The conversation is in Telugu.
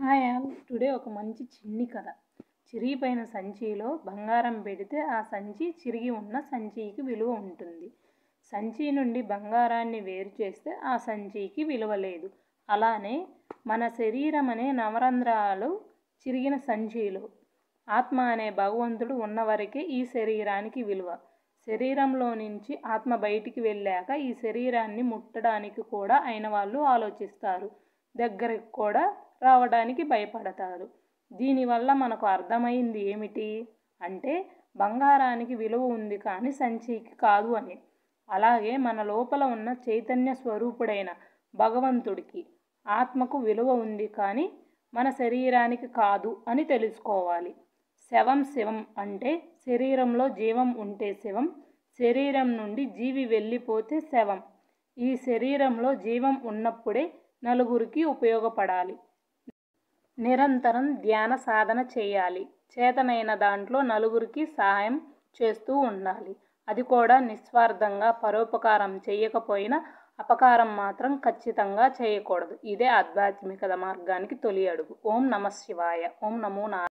హాయ్ ఆల్ టుడే ఒక మంచి చిన్ని కథ. చిరిగిపోయిన సంచిలో బంగారం పెడితే ఆ సంచి చిరిగి ఉన్న సంచికి విలువ ఉంటుంది. సంచి నుండి బంగారాన్ని వేరు చేస్తే ఆ సంచికి విలువ లేదు. అలానే మన శరీరం అనే నవరంధ్రాలు చిరిగిన సంచిలో ఆత్మ అనే భగవంతుడు ఉన్నవరకే ఈ శరీరానికి విలువ. శరీరంలో నుంచి ఆత్మ బయటికి వెళ్ళాక ఈ శరీరాన్ని ముట్టడానికి కూడా అయిన వాళ్ళు ఆలోచిస్తారు, దగ్గరికి కూడా రావడానికి భయపడతారు. దీనివల్ల మనకు అర్థమైంది ఏమిటి అంటే బంగారానికి విలువ ఉంది కానీ సంచికి కాదు అని. అలాగే మన లోపల ఉన్న చైతన్య స్వరూపుడైన భగవంతుడికి, ఆత్మకు విలువ ఉంది కానీ మన శరీరానికి కాదు అని తెలుసుకోవాలి. శవం శివం అంటే శరీరంలో జీవం ఉంటే శివం, శరీరం నుండి జీవి వెళ్ళిపోతే శవం. ఈ శరీరంలో జీవం ఉన్నప్పుడే నలుగురికి ఉపయోగపడాలి. నిరంతరం ధ్యాన సాధన చేయాలి. చేతనైన దాంట్లో నలుగురికి సహాయం చేస్తూ ఉండాలి. అది కూడా నిస్వార్థంగా. పరోపకారం చేయకపోయినా అపకారం మాత్రం ఖచ్చితంగా చేయకూడదు. ఇదే ఆధ్యాత్మికత మార్గానికి తొలి అడుగు. ఓం నమః శివాయ. ఓం నమో నారాయణ.